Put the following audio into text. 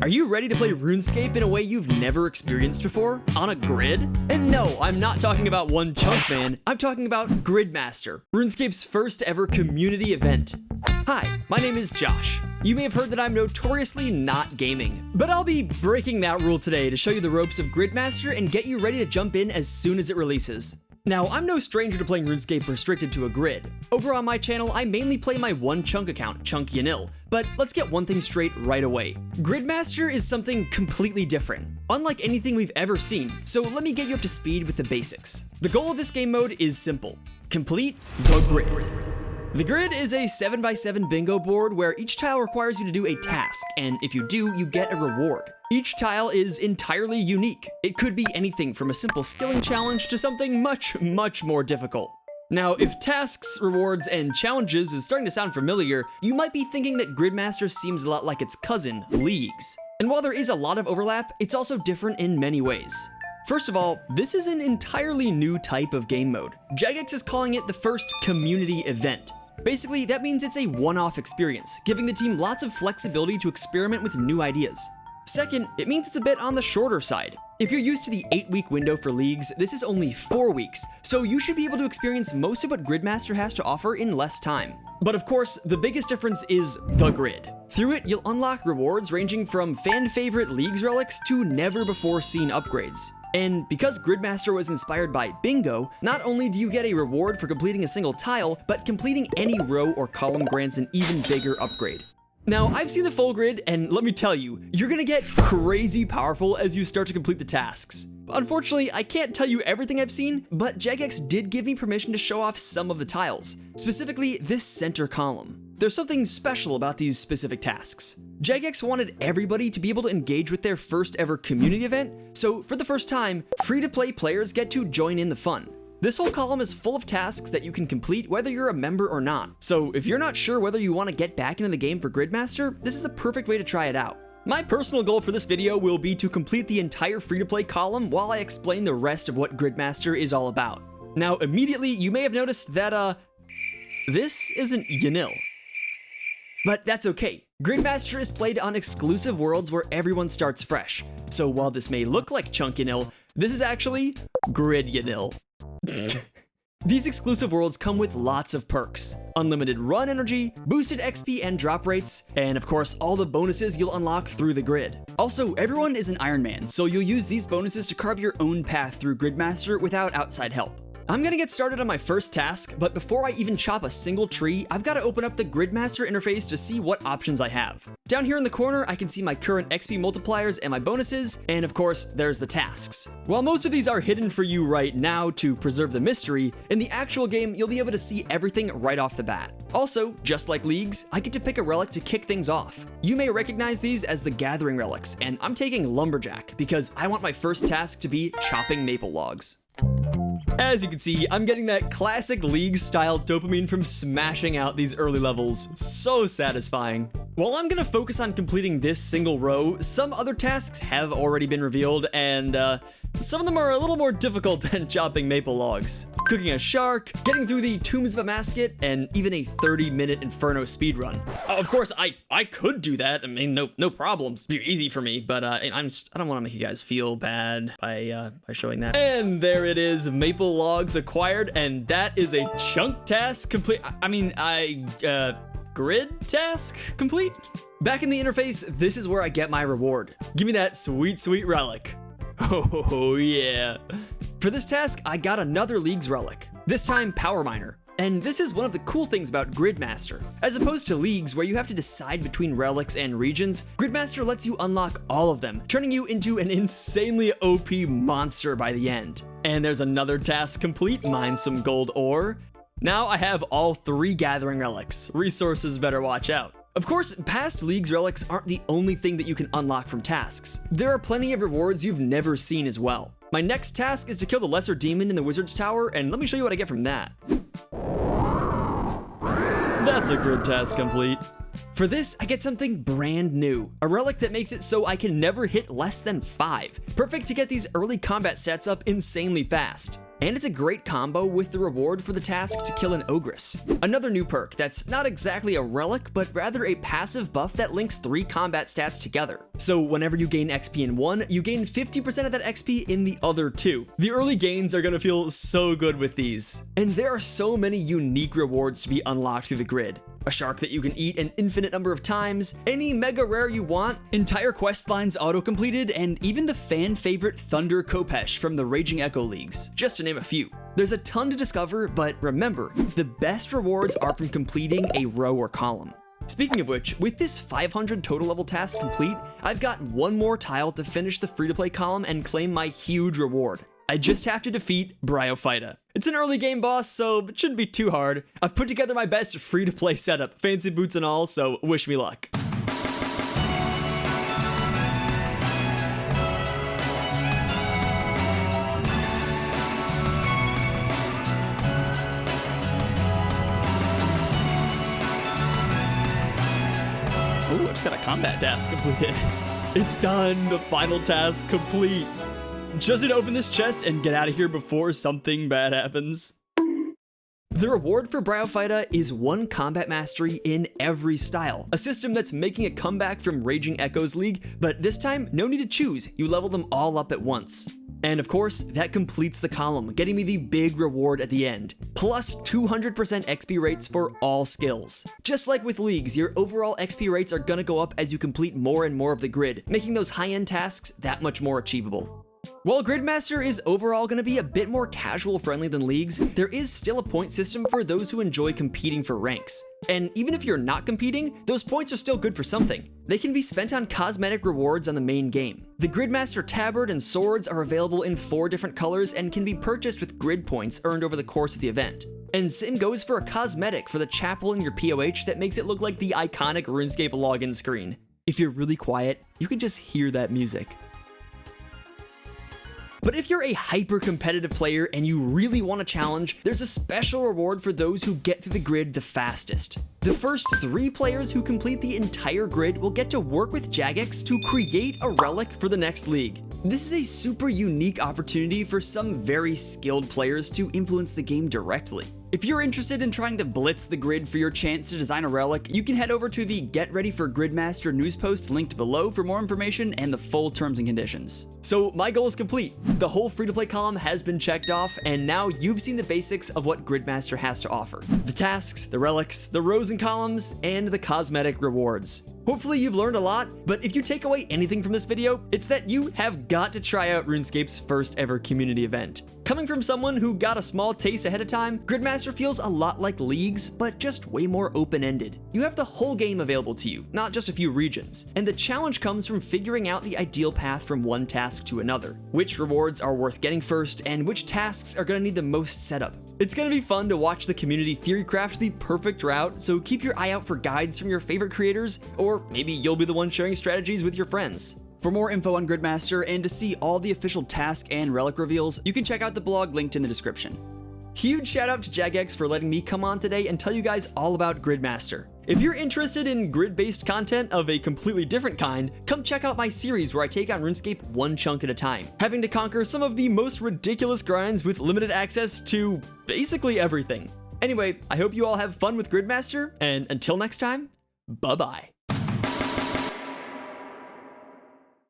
Are you ready to play RuneScape in a way you've never experienced before? On a grid? And no, I'm not talking about One Chunk Man, I'm talking about Gridmaster, RuneScape's first ever community event. Hi, my name is Josh. You may have heard that I'm notoriously not gaming, but I'll be breaking that rule today to show you the ropes of Gridmaster and get you ready to jump in as soon as it releases. Now, I'm no stranger to playing RuneScape restricted to a grid. Over on my channel, I mainly play my One Chunk account, Chunk but let's get one thing straight right away. Gridmaster is something completely different, unlike anything we've ever seen, so let me get you up to speed with the basics. The goal of this game mode is simple: complete the grid. The grid is a 7x7 bingo board where each tile requires you to do a task, and if you do, you get a reward. Each tile is entirely unique. It could be anything from a simple skilling challenge to something much more difficult. Now, if tasks, rewards, and challenges is starting to sound familiar, you might be thinking that Gridmaster seems a lot like its cousin, Leagues. And while there is a lot of overlap, it's also different in many ways. First of all, this is an entirely new type of game mode. Jagex is calling it the first community event. Basically, that means it's a one-off experience, giving the team lots of flexibility to experiment with new ideas. Second, it means it's a bit on the shorter side. If you're used to the 8-week window for Leagues, this is only 4 weeks, so you should be able to experience most of what Gridmaster has to offer in less time. But of course, the biggest difference is the grid. Through it, you'll unlock rewards ranging from fan-favorite Leagues relics to never-before-seen upgrades. And because Gridmaster was inspired by bingo, not only do you get a reward for completing a single tile, but completing any row or column grants an even bigger upgrade. Now, I've seen the full grid, and let me tell you, you're gonna get crazy powerful as you start to complete the tasks. Unfortunately, I can't tell you everything I've seen, but Jagex did give me permission to show off some of the tiles, specifically this center column. There's something special about these specific tasks. Jagex wanted everybody to be able to engage with their first ever community event, so for the first time, free-to-play players get to join in the fun. This whole column is full of tasks that you can complete whether you're a member or not, so if you're not sure whether you want to get back into the game for Gridmaster, this is the perfect way to try it out. My personal goal for this video will be to complete the entire free-to-play column while I explain the rest of what Gridmaster is all about. Now, immediately, you may have noticed that, this isn't Yanil. But that's okay. Gridmaster is played on exclusive worlds where everyone starts fresh. So while this may look like Chunk Yanil, this is actually Grid Yanil. These exclusive worlds come with lots of perks: unlimited run energy, boosted XP and drop rates, and of course all the bonuses you'll unlock through the grid. Also, everyone is an Iron Man, so you'll use these bonuses to carve your own path through Gridmaster without outside help. I'm gonna get started on my first task, but before I even chop a single tree, I've gotta open up the Gridmaster interface to see what options I have. Down here in the corner, I can see my current XP multipliers and my bonuses, and of course, there's the tasks. While most of these are hidden for you right now to preserve the mystery, in the actual game, you'll be able to see everything right off the bat. Also, just like Leagues, I get to pick a relic to kick things off. You may recognize these as the Gathering relics, and I'm taking Lumberjack because I want my first task to be chopping maple logs. As you can see, I'm getting that classic League-style dopamine from smashing out these early levels. So satisfying. While I'm gonna focus on completing this single row, some other tasks have already been revealed, and some of them are a little more difficult than chopping maple logs. Cooking a shark, getting through the Tombs of a Masket, and even a 30-minute Inferno speedrun. Of course, I could do that. I mean, no problems. It'd be easy for me, but I don't want to make you guys feel bad by showing that. And there it is, maple logs acquired, and that is a chunk task complete. Grid task complete? Back in the interface, this is where I get my reward. Give me that sweet relic. Oh yeah. For this task, I got another Leagues relic, this time Power Miner. And this is one of the cool things about Gridmaster. As opposed to Leagues, where you have to decide between relics and regions, Gridmaster lets you unlock all of them, turning you into an insanely OP monster by the end. And there's another task complete, mine some gold ore. Now I have all 3 Gathering relics. Resources better watch out. Of course, past Leagues relics aren't the only thing that you can unlock from tasks. There are plenty of rewards you've never seen as well. My next task is to kill the Lesser Demon in the Wizard's Tower, and let me show you what I get from that. That's a grid task complete. For this, I get something brand new, a relic that makes it so I can never hit less than 5, perfect to get these early combat sets up insanely fast. And it's a great combo with the reward for the task to kill an ogress. Another new perk that's not exactly a relic, but rather a passive buff that links 3 combat stats together. So whenever you gain XP in one, you gain 50% of that XP in the other 2. The early gains are gonna feel so good with these. And there are so many unique rewards to be unlocked through the grid. A shark that you can eat an infinite number of times, any mega rare you want, entire quest lines auto-completed, and even the fan favorite Thunder Kopesh from the Raging Echo Leagues, just to name a few. There's a ton to discover, but remember, the best rewards are from completing a row or column. Speaking of which, with this 500 total level task complete, I've got one more tile to finish the free-to-play column and claim my huge reward. I just have to defeat Bryophyta. It's an early game boss, so it shouldn't be too hard. I've put together my best free-to-play setup, fancy boots and all, so wish me luck. Ooh, I just got a combat task completed. It's done, the final task complete. Just need to open this chest and get out of here before something bad happens. The reward for Bryophyta is 1 combat mastery in every style, a system that's making a comeback from Raging Echoes League, but this time, no need to choose, you level them all up at once. And of course, that completes the column, getting me the big reward at the end, plus 200% XP rates for all skills. Just like with leagues, your overall XP rates are gonna go up as you complete more and more of the grid, making those high-end tasks that much more achievable. While Gridmaster is overall going to be a bit more casual friendly than leagues, there is still a point system for those who enjoy competing for ranks. And even if you're not competing, those points are still good for something. They can be spent on cosmetic rewards on the main game. The Gridmaster tabard and swords are available in 4 different colors and can be purchased with grid points earned over the course of the event. And same goes for a cosmetic for the chapel in your POH that makes it look like the iconic RuneScape login screen. If you're really quiet, you can just hear that music. But if you're a hyper-competitive player and you really want a challenge, there's a special reward for those who get through the grid the fastest. The first 3 players who complete the entire grid will get to work with Jagex to create a relic for the next league. This is a super unique opportunity for some very skilled players to influence the game directly. If you're interested in trying to blitz the grid for your chance to design a relic, you can head over to the Get Ready for Gridmaster news post linked below for more information and the full terms and conditions. So my goal is complete. The whole free-to-play column has been checked off, and now you've seen the basics of what Gridmaster has to offer. The tasks, the relics, the rows and columns, and the cosmetic rewards. Hopefully you've learned a lot, but if you take away anything from this video, it's that you have got to try out RuneScape's first ever community event. Coming from someone who got a small taste ahead of time, Gridmaster feels a lot like leagues, but just way more open-ended. You have the whole game available to you, not just a few regions, and the challenge comes from figuring out the ideal path from one task to another. Which rewards are worth getting first, and which tasks are gonna need the most setup. It's gonna be fun to watch the community theory craft the perfect route, so keep your eye out for guides from your favorite creators, or maybe you'll be the one sharing strategies with your friends. For more info on Gridmaster and to see all the official task and relic reveals, you can check out the blog linked in the description. Huge shout out to Jagex for letting me come on today and tell you guys all about Gridmaster. If you're interested in grid-based content of a completely different kind, come check out my series where I take on RuneScape one chunk at a time, having to conquer some of the most ridiculous grinds with limited access to basically everything. Anyway, I hope you all have fun with Gridmaster, and until next time, bye-bye.